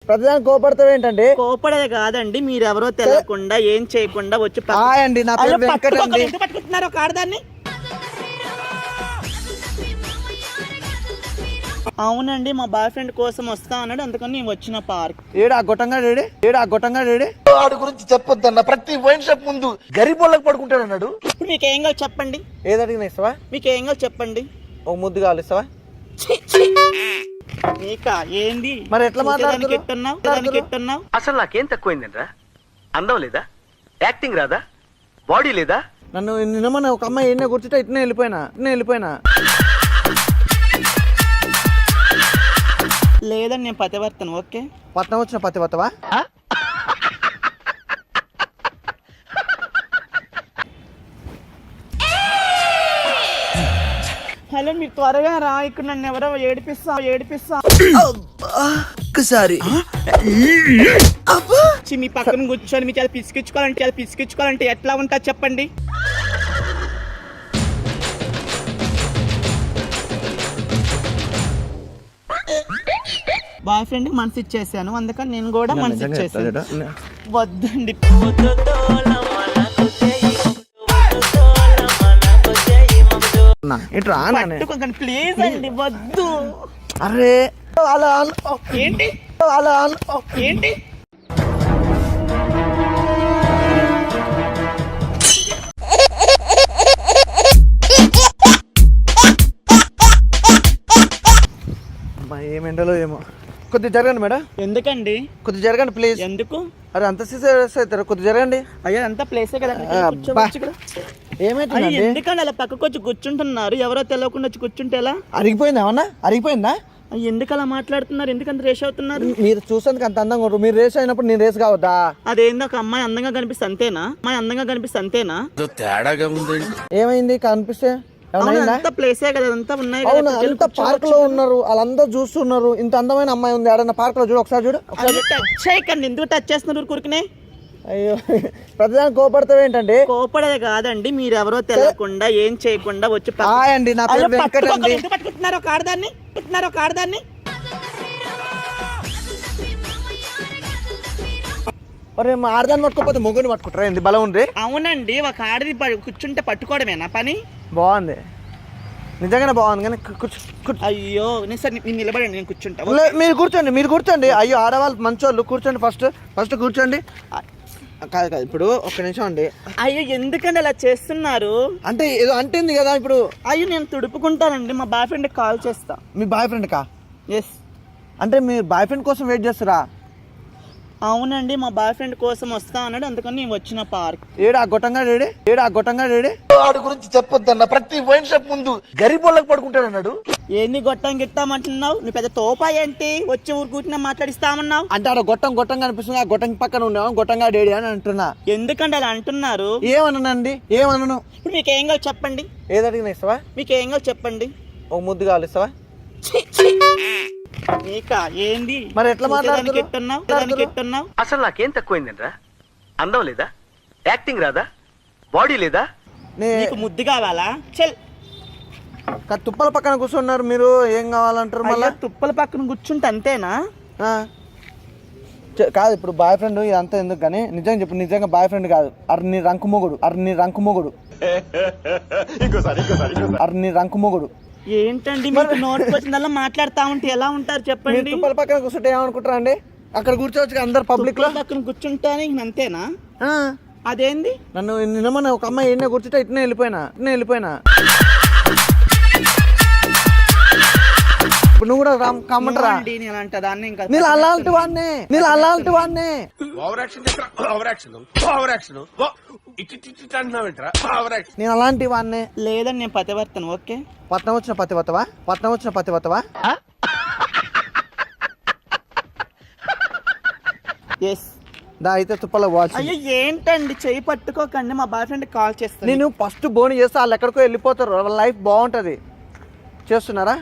ప్రతిదానికి కోపడతావు ఏంటండి? కోపడేది కాదండి, మీరెవరో తెలియకుండా ఏం చేయకుండా వచ్చి అండి నా పేరు వెంకట్ అండి. పట్టుకుంటున్నారు ఒక ఆడదాన్ని. అవునండి, మా బాయ్ ఫ్రెండ్ కోసం వస్తా అన్నాడు, అందుకని నేను వచ్చిన పార్క్. ఆ గొట్టంగా వాడి గురించి చెప్పొద్దన్న, ప్రతి వైన్ షాప్ ముందు గరీబోళ్ళకి పడుకుంటాడు అన్నాడు. ఇప్పుడు మీకు ఏం కావాలి చెప్పండి? ఏది అడిగినా ఇస్తావా? మీకు ఏం కావాలి చెప్పండి? ఒక ముద్దు కావాలి ఇస్తావా? నీకా ఏంది మరి ఎట్లా మాట్లాడుతున్నావు? అసలు నాకేం తక్కువైందంట్రా? అందం లేదా? యాక్టింగ్ రాదా? బాడీ లేదా? నన్ను నిన్నమన్న ఒక అమ్మాయి ఎన్నే కూర్చుంటే ఇట్నే వెళ్ళిపోయినా. లేదండి, నేను పతివర్తను. ఓకే, పట్నం వచ్చిన పతివర్తవా? హలో, మీరు త్వరగా రా, ఇక్కడ నన్ను ఎవరో ఏడిపిస్తా. ఒక్కసారి మీ పక్కన కూర్చొని మీ చాలా పిసికించుకోవాలంటే ఎట్లా ఉంటా చెప్పండి? బాయ్ ఫ్రెండ్ మనసు ఇచ్చేసాను, అందుకని నేను కూడా మనసు ఇచ్చేసాను. వద్దండి, ప్లీజ్ అండి, వద్దు. అరే ఏంటి? ఏమెండలో ఏమో. కొద్దిగా జరగండి మేడం. ఎందుకండి? కొద్దిగా జరగండి ప్లీజ్. ఎందుకు? అరే అంత సీరియస్ అవుతారు, కొద్దిగా జరగండి. అయ్యా అంతా ప్లేసే కదా. ఏమైంది? ఎందుకండి అలా పక్కకు వచ్చి కూర్చుంటున్నారు? ఎవరో తెలియకుండా వచ్చి కూర్చుంటే ఎలా? అరిగిపోయిందా? ఎందుకు అలా మాట్లాడుతున్నారు? ఎందుకంత రేస్ అవుతున్నారు? మీరు చూసేందుకు అంత అందంగా ఉంటారు, మీరు రేస్ అయినప్పుడు నేను రేస్ కావద్దా? అదేందో ఒక అమ్మాయి అందంగా కనిపిస్తే అంతేనా? తేడాగా ఉందండి. ఏమైంది కనిపిస్తే? అంత ప్లేసే కదా, అంతా ఉన్నాయి. అంత పార్క్ లో ఉన్నారు, వాళ్ళందరూ చూస్తున్నారు. ఇంత అందమైన అమ్మాయి ఉంది ఆడన్న పార్క్ లో, చూడు ఒకసారి. ఎందుకు టచ్ చేస్తున్నారు కూరుకునే? అయ్యో, ప్రతిదానికి కోపడతావు ఏంటండి? కోపడేది కాదండి, మీరెవరో తెలియకుండా ఏం చేయకుండా వచ్చి అండి నా పేరు వెంకట్ అండి. పట్టుకుంటున్నారు ఒక ఆడదాన్ని. మరి మా ఆడదాన్ని పట్టుకోకపోతే మొగ్గుని పట్టుకుంటారా? ఏంది బలం ఉంది? అవునండి, ఒక ఆడది కూర్చుంటే పట్టుకోవడమేనా పని? బాగుంది, నిజంగానే బాగుంది. కానీ అయ్యో నేను నిలబడండి, నేను కూర్చుంటా. మీరు కూర్చోండి. అయ్యో ఆడవాళ్ళు మంచోళ్ళు, కూర్చోండి. ఫస్ట్ కూర్చోండి. కాదు ఇప్పుడు ఒక్క నిమిషం అండి. అయ్యో ఎందుకండి అలా చేస్తున్నారు? అంటే ఏదో అంటుంది కదా ఇప్పుడు. అయ్యో నేను తుడుపుకుంటానండి, మా బాయ్ ఫ్రెండ్ కాల్ చేస్తా. మీ బాయ్ ఫ్రెండ్ కా? ఎస్. అంటే మీ బాయ్ ఫ్రెండ్ కోసం వెయిట్ చేస్తారా? అవునండి, మా బాయ్ ఫ్రెండ్ కోసం వస్తా అన్నాడు, అందుకని నేను వచ్చిన పార్క్. ఆ గొట్టంగా వాడి గురించి చెప్పొద్దన్న, ప్రతి వైన్ షాప్ ముందు గరీబోళ్ళకి పడుకుంటాడు అన్నాడు. ఏంది గొట్టం గిట్టామంటున్నావు? నీ పెద్ద తోపా ఏంటి? వచ్చి ఊరు కూర్చున్నా మాట్లాడిస్తామన్నావు. అంటే ఆడ గొట్టం కనిపిస్తుంది, ఆ గొట్టం పక్కన ఉన్నావు గొట్టంగా డేడి అని అంటున్నా. ఎందుకంటే అలా అంటున్నారు? ఏమన్నానండి? ఏమన్నాను? ఇప్పుడు మీకు ఏం కావాలి చెప్పండి? ఏది అడిగినా ఇస్తావా? మీకు ఏం కావాలి చెప్పండి? ఒక ముద్దు కావాలి ఇస్తావా? నీకా ఏంది? మరి ఎట్లా మాట్లాడుతున్నావు? అసలు నాకేం తక్కువైందంట్రా? అందం లేదా? యాక్టింగ్ రాదా? బాడీ లేదా? నీకు ముద్దు కావాలా? చెల్. తుప్పల పక్కన కూర్చున్నారు మీరు, ఏం కావాలంటారు? మళ్ళీ తుప్పల పక్కన కూర్చుంటే అంతేనా? కాదు ఇప్పుడు బాయ్ ఫ్రెండ్ ఇదంతా ఎందుకు కానీ నిజంగా చెప్పు, నిజంగా బాయ్ ఫ్రెండ్ కాదు. అర్ని రంకు మొగుడు. ఏంటండి మీకు నోటికి వచ్చిందల్లా మాట్లాడుతా ఉంటే ఎలా ఉంటారు చెప్పండి? తుప్పల పక్కన కూర్చుంటే ఏమనుకుంటారా అండి? అక్కడ కూర్చోవచ్చు అందరు పబ్లిక్ లో. పక్కన కూర్చుంటానే అంతేనా? అదేంది? నన్ను నిన్నమన్న ఒక అమ్మాయి ఎన్నే కూర్చుంటే ఇట్నే వెళ్ళిపోయినా. ఇప్పుడు నువ్వు కూడా కమ్మంటారా? నేను అలాంటి వాడినే. నేను అలాంటి వాడినే. లేదని నేను పతివర్తను. ఓకే, పట్నం వచ్చిన పతివర్తవా? ఎస్. అయితే తుప్పలో వాచ్. అయ్యో ఏంటండి, చెయ్యి పట్టుకోకండి, మా బాయ్ ఫ్రెండ్ కాల్ చేస్తాను. నేను ఫస్ట్ బోని చేస్తే వాళ్ళు ఎక్కడికో వెళ్ళిపోతారు, వాళ్ళ లైఫ్ బాగుంటది. చేస్తున్నారా?